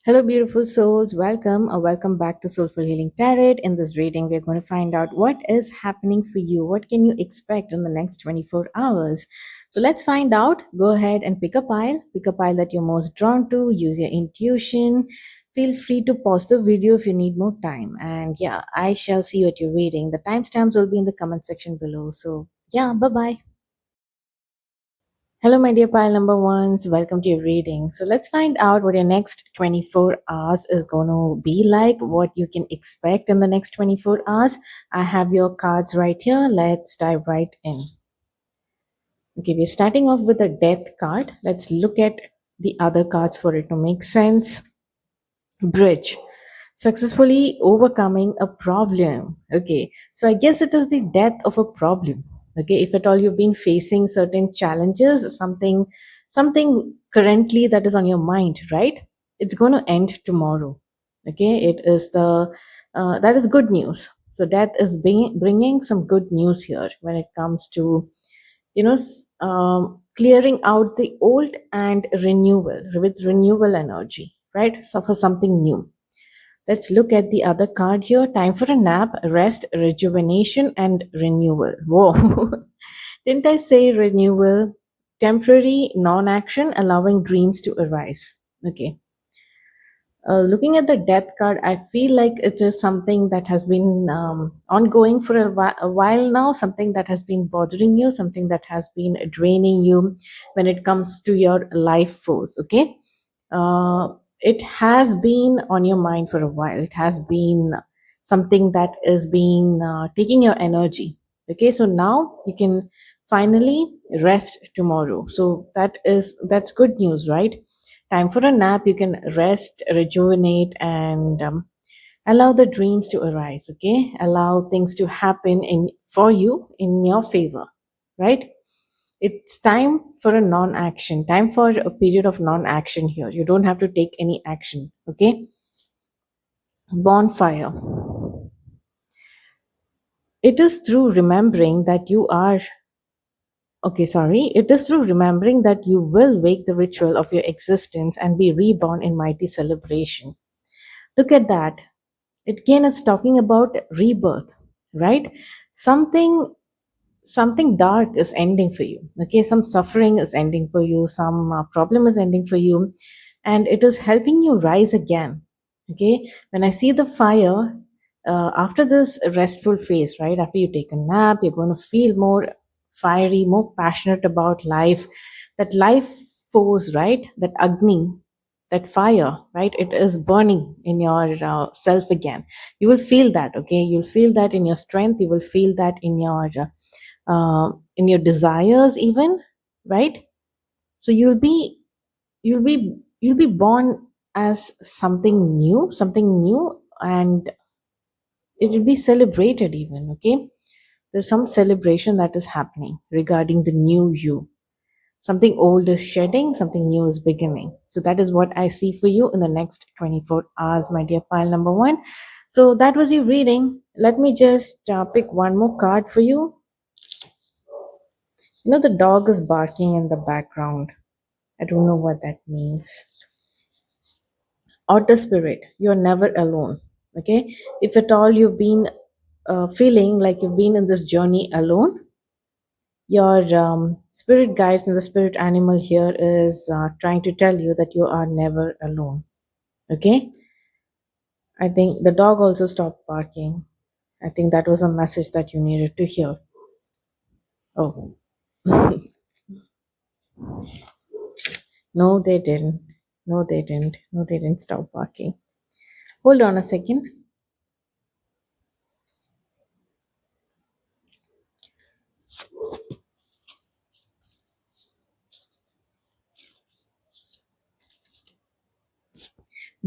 Hello, beautiful souls. Welcome or welcome back to Soulful Healing Tarot. In this reading, we're going to find out what is happening for you. What can you expect in the next 24 hours? So let's find out. Go ahead and pick a pile. Pick a pile that you're most drawn to. Use your intuition. Feel free to pause the video if you need more time. And yeah, I shall see you at your reading. The timestamps will be in the comment section below. So yeah, bye-bye. Hello, my dear pile number ones. Welcome to your reading. So let's find out what your next 24 hours is going to be like, what you can expect in the next 24 hours. I have your cards right here. Let's dive right in. Okay, we're starting off with a death card. Let's look at the other cards for it to make sense. Bridge. Successfully overcoming a problem. Okay, so I guess it is the death of a problem. Okay, if at all you've been facing certain challenges, something currently that is on your mind, right? It's going to end tomorrow. Okay, it is the that is good news. So death is bringing some good news here when it comes to clearing out the old and renewal with renewal energy, right? So for something new. Let's look at the other card here. Time for a nap, rest, rejuvenation, and renewal. Whoa. Didn't I say renewal? Temporary non-action, allowing dreams to arise. Okay. Looking at the death card, I feel like it is something that has been ongoing for a while now, something that has been bothering you, something that has been draining you when it comes to your life force. Okay. It has been on your mind for a while. It has been something that is being taking your energy. Okay. So now you can finally rest tomorrow. So that's good news, right? Time for a nap. You can rest, rejuvenate, and allow the dreams to arise. Okay, allow things to happen in for you in your favor, right? It's time for a non-action. Time for a period of non-action here. You don't have to take any action. Okay. Bonfire. It is through remembering that you are Okay, sorry. It is through remembering that you will wake the ritual of your existence and be reborn in mighty celebration. Look at that. It again is talking about rebirth, right? Something something dark is ending for you. Okay, some suffering is ending for you, some problem is ending for you, and it is helping you rise again. Okay, when I see the fire, after this restful phase, right, after you take a nap, you're going to feel more fiery, more passionate about life. That life force, right, that agni, that fire, right, it is burning in your self again. You will feel that. Okay, you'll feel that in your strength, you will feel that in your desires even, right? So you'll be born as something new, and it will be celebrated even. Okay, there's some celebration that is happening regarding the new you. Something old is shedding, something new is beginning. So that is what I see for you in the next 24 hours, my dear pile number one. So that was your reading. Let me just pick one more card for you. The dog is barking in the background. I don't know what that means. Outer spirit, you're never alone. Okay, if at all you've been feeling like you've been in this journey alone, your spirit guides and the spirit animal here is trying to tell you that you are never alone. Okay, I think the dog also stopped barking. I think that was a message that you needed to hear. Oh. No, they didn't. No, they didn't. No, they didn't stop barking. Hold on a second.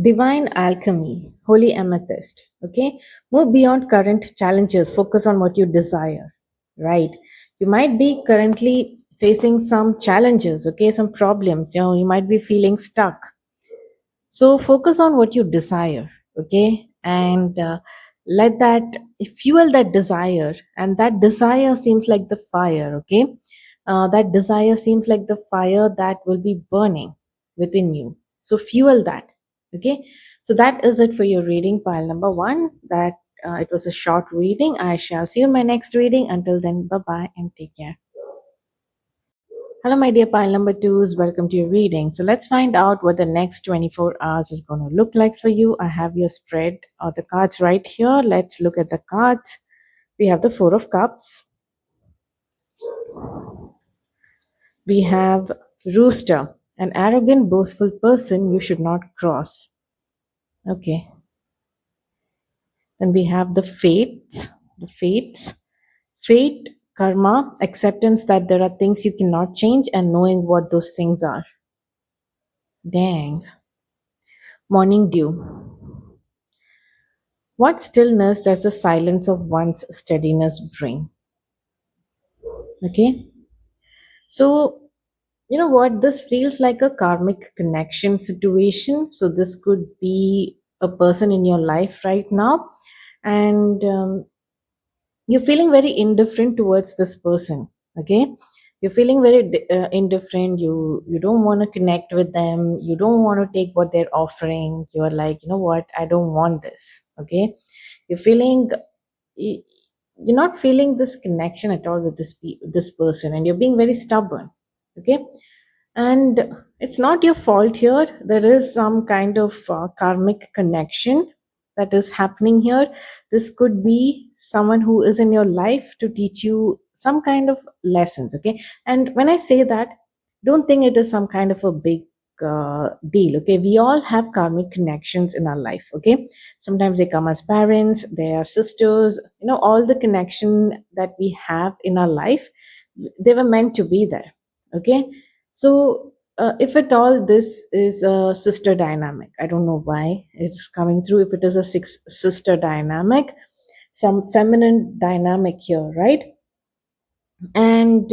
Divine alchemy, holy amethyst. Okay, move beyond current challenges, focus on what you desire, right? You might be currently facing some challenges, okay, some problems, you might be feeling stuck. So focus on what you desire, okay, and let that fuel that desire. And that desire seems like the fire, okay, that desire seems like the fire that will be burning within you. So fuel that. Okay, so that is it for your reading, pile number one. That it was a short reading. I shall see you in my next reading. Until then, bye bye and take care. Hello, my dear pile number twos. Welcome to your reading. So let's find out what the next 24 hours is going to look like for you. I have your spread or the cards right here. Let's look at the cards. We have the Four of Cups. We have Rooster, an arrogant, boastful person you should not cross. Okay. Then we have the Fates. The Fates. Fate, karma, acceptance that there are things you cannot change and knowing what those things are. Dang. Morning dew. What stillness does the silence of one's steadiness bring? Okay. So, you know what? This feels like a karmic connection situation. So, this could be a person in your life right now, and you're feeling very indifferent towards this person. Okay. You're feeling very indifferent. You don't want to connect with them. You don't want to take what they're offering. You're like, you know what? I don't want this. Okay. You're feeling y- you're not feeling this connection at all with this person, and you're being very stubborn. Okay. And it's not your fault here. There is some kind of karmic connection that is happening here. This could be someone who is in your life to teach you some kind of lessons. Okay. And when I say that, don't think it is some kind of a big deal. Okay. We all have karmic connections in our life. Okay. Sometimes they come as parents, they are sisters, all the connection that we have in our life, they were meant to be there. Okay. So, if at all this is a sister dynamic, I don't know why it's coming through. If it is a sister dynamic, some feminine dynamic here, right? And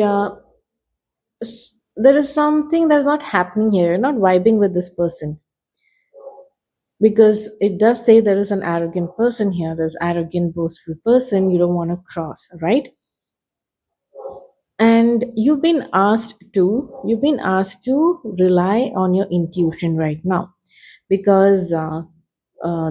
there is something that's not happening here. You're not vibing with this person, because it does say there is an arrogant person here. There's arrogant, boastful person you don't want to cross, right? And you've been asked to rely on your intuition right now, because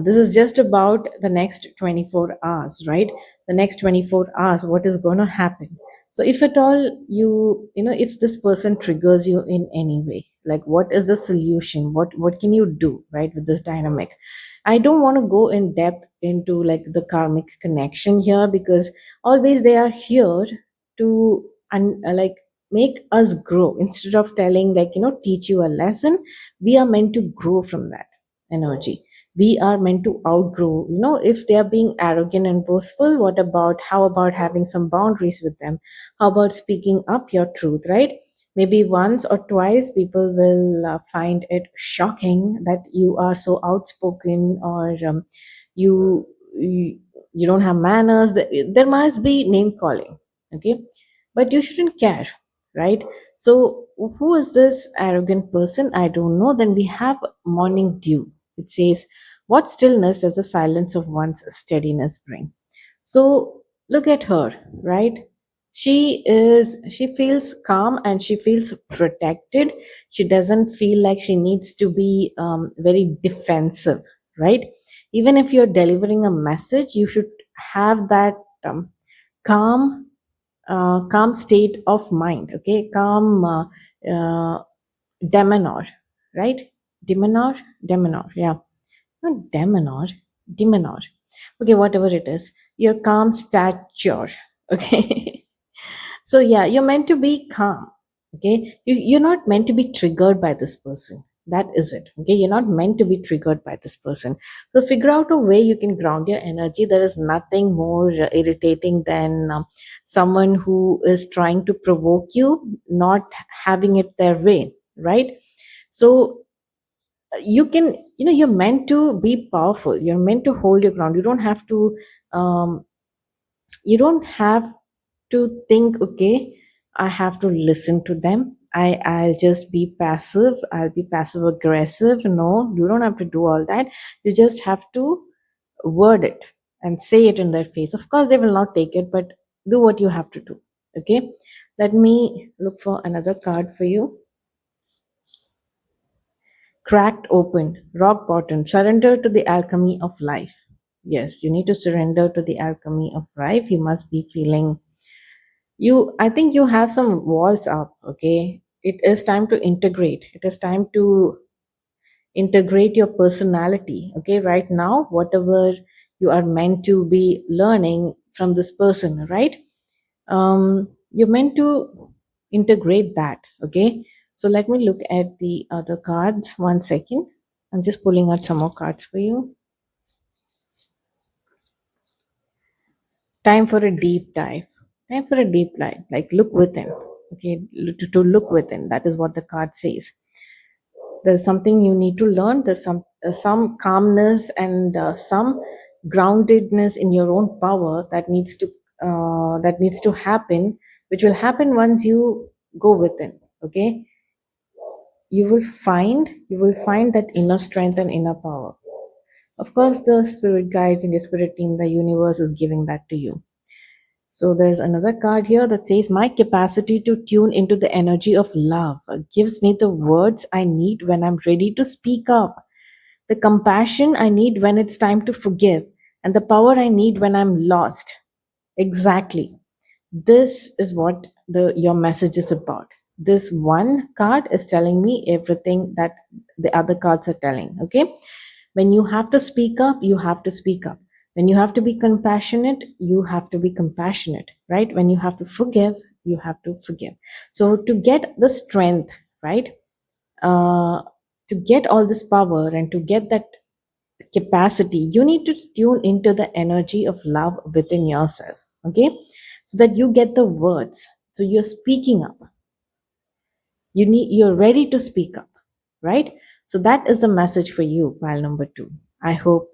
this is just about the next 24 hours, right? The next 24 hours, what is going to happen? So if at all if this person triggers you in any way, like what is the solution? What can you do, right, with this dynamic? I don't want to go in depth into like the karmic connection here, because always they are here to like make us grow. Instead of telling, like, teach you a lesson, we are meant to grow from that energy. We are meant to outgrow. If they are being arrogant and boastful, how about having some boundaries with them? How about speaking up your truth, right? Maybe once or twice people will find it shocking that you are so outspoken, or you, you you don't have manners. There must be name calling. Okay. But you shouldn't care, right? So who is this arrogant person? I don't know. Then we have morning dew. It says, what stillness does the silence of one's steadiness bring? So look at her, right? She feels calm and she feels protected. She doesn't feel like she needs to be very defensive, right? Even if you're delivering a message, you should have that um, calm calm state of mind. Okay. Calm demeanor, right? Demeanor, yeah. Not demeanor, demeanor. Okay, whatever it is, your calm stature. Okay. So yeah, you're meant to be calm. Okay. You're not meant to be triggered by this person. That is it. Okay. You're not meant to be triggered by this person. So figure out a way you can ground your energy. There is nothing more irritating than someone who is trying to provoke you, not having it their way, right? So you can, you're meant to be powerful. You're meant to hold your ground. Um, you don't have to think, okay, I have to listen to them. I'll just be passive. I'll be passive aggressive. No, you don't have to do all that. You just have to word it and say it in their face. Of course they will not take it, but do what you have to do. Okay. Let me look for another card for you. Cracked open, rock bottom, surrender to the alchemy of life. Yes, you need to surrender to the alchemy of life. You must be feeling I think you have some walls up, okay? It is time to integrate. It is time to integrate your personality, okay? Right now, whatever you are meant to be learning from this person, right? You're meant to integrate that, okay? So let me look at the other cards. One second. I'm just pulling out some more cards for you. Time for a deep dive. Time for a deep dive. Like look within. Okay, to look within. That is what the card says. There's something you need to learn. There's some calmness and some groundedness in your own power that needs to happen, which will happen once you go within. Okay, you will find that inner strength and inner power. Of course, the spirit guides and your spirit team, the universe is giving that to you. So there's another card here that says, my capacity to tune into the energy of love gives me the words I need when I'm ready to speak up, the compassion I need when it's time to forgive, and the power I need when I'm lost. Exactly. This is what your message is about. This one card is telling me everything that the other cards are telling. Okay, when you have to speak up, you have to speak up. When you have to be compassionate, you have to be compassionate, right? When you have to forgive, you have to forgive. So to get the strength, right, uh, to get all this power and to get that capacity, you need to tune into the energy of love within yourself. Okay, so that you get the words, so you're speaking up, you're ready to speak up, right? So that is the message for you, pile number 2. I hope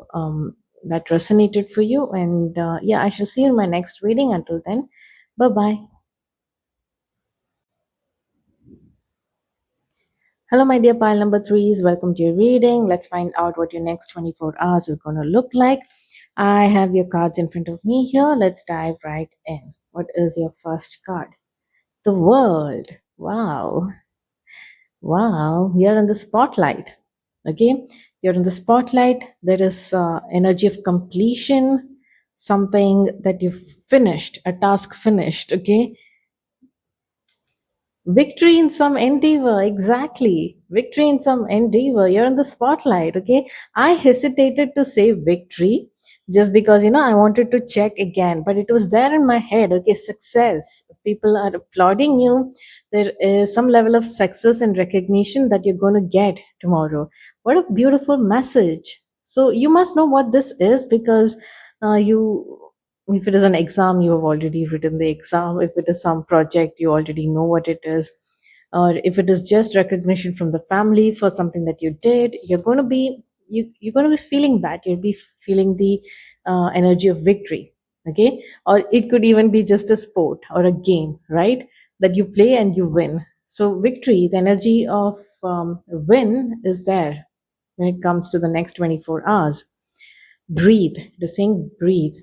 that resonated for you, and yeah, I shall see you in my next reading. Until then, bye bye. Hello, my dear pile number 3s. Welcome to your reading. Let's find out what your next 24 hours is going to look like. I have your cards in front of me here. Let's dive right in. What is your first card? The world. Wow. Wow. You're in the spotlight. Okay. You're in the spotlight. There is energy of completion, something that you've finished, a task finished. Okay. Victory in some endeavor, exactly. Victory in some endeavor. You're in the spotlight, okay? I hesitated to say victory just because, I wanted to check again, but it was there in my head, okay? Success. People are applauding you. There is some level of success and recognition that you're going to get tomorrow. What a beautiful message. So you must know what this is because you if it is an exam, you have already written the exam. If it is some project, you already know what it is. Or if it is just recognition from the family for something that you did, you're going to be feeling that. You'll be feeling the energy of victory. Okay, or it could even be just a sport or a game, right? That you play and you win. So victory, the energy of win, is there when it comes to the next 24 hours. Breathe, the saying breathe.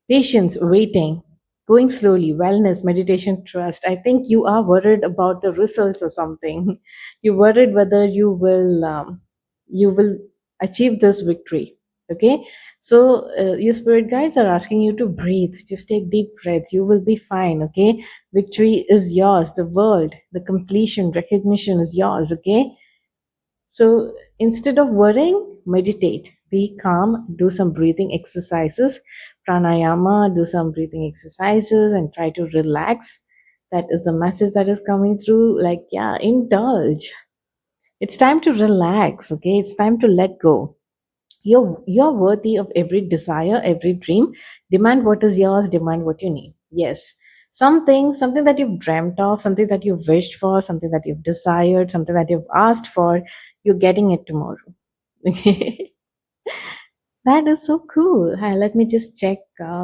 Patience, waiting, going slowly, wellness, meditation, trust. I think you are worried about the results or something. You're worried whether you will achieve this victory. Okay, so your spirit guides are asking you to breathe. Just take deep breaths. You will be fine. Okay, victory is yours. The world, the completion, recognition is yours. Okay, so instead of worrying, meditate, be calm, do some breathing exercises, pranayama, do some breathing exercises, and try to relax. That is the message that is coming through. Like, yeah, indulge. It's time to relax, okay? It's time to let go. You're worthy of every desire, every dream. Demand what is yours, demand what you need. Yes. Something that you've dreamt of, something that you've wished for, something that you've desired, something that you've asked for, you're getting it tomorrow. Okay. That is so cool. Hi, let me just check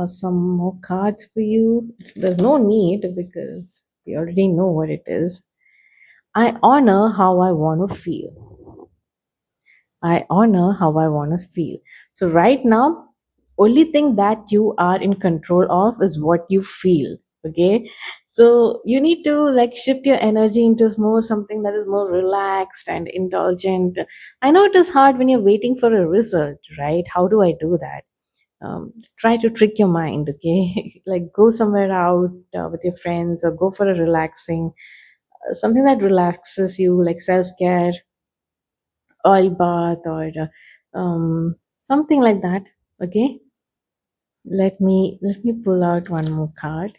some more cards for you. There's no need because we already know what it is. I honor how I want to feel. I honor how I want to feel. So right now, only thing that you are in control of is what you feel. Okay. So you need to like shift your energy into more something that is more relaxed and indulgent. I know it is hard when you're waiting for a result, right? How do I do that? Try to trick your mind, okay? Like go somewhere out with your friends, or go for a relaxing something that relaxes you, like self-care, oil bath, or something like that. Okay, let me pull out one more card.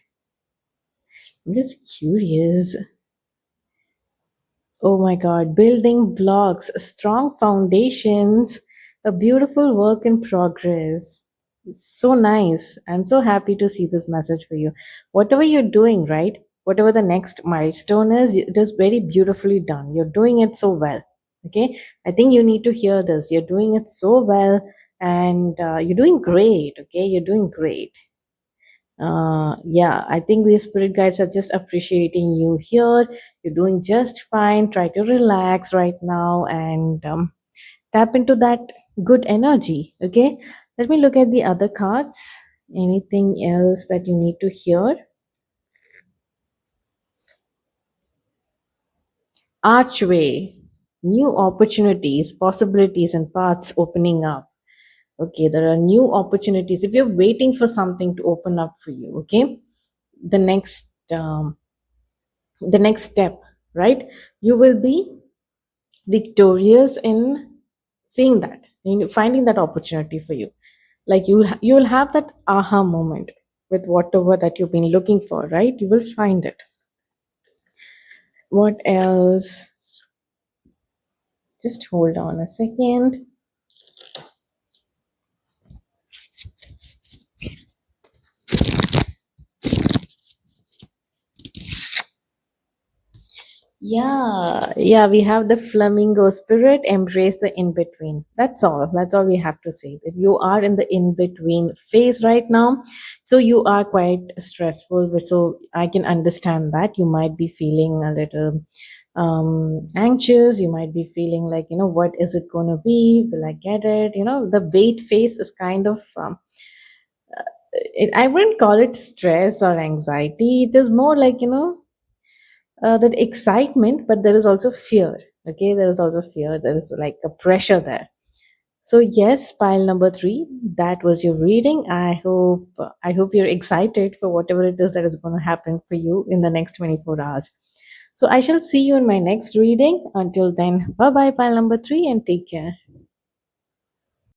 I'm just curious. Oh my God, building blocks, strong foundations, a beautiful work in progress. So nice. I'm so happy to see this message for you. Whatever you're doing, right? Whatever the next milestone is, it is very beautifully done. You're doing it so well. Okay. I think you need to hear this. You're doing it so well, and you're doing great. Okay. You're doing great. Yeah, I think the spirit guides are just appreciating you here. You're doing just fine. Try to relax right now and tap into that good energy. Okay, let me look at the other cards. Anything else that you need to hear? Archway, new opportunities, possibilities, and paths opening up. Okay, there are new opportunities. If you're waiting for something to open up for you, okay, the next the next step, right? You will be victorious in seeing that, in finding that opportunity for you. Like you will have that aha moment with whatever that you've been looking for, right? You will find it. What else? Just hold on a second. Yeah, we have the flamingo spirit, embrace the in between. That's all. That's all we have to say. That you are in the in between phase right now. So you are quite stressful. So I can understand that. You might be feeling a little anxious. You might be feeling like, what is it going to be? Will I get it? The wait phase is kind of. I wouldn't call it stress or anxiety. It is more like, that excitement, but there is also fear. Okay, there is also fear. There is like a pressure there. So yes, pile number 3, that was your reading. I hope you're excited for whatever it is that is going to happen for you in the next 24 hours. So I shall see you in my next reading. Until then, bye bye, pile number 3, and take care.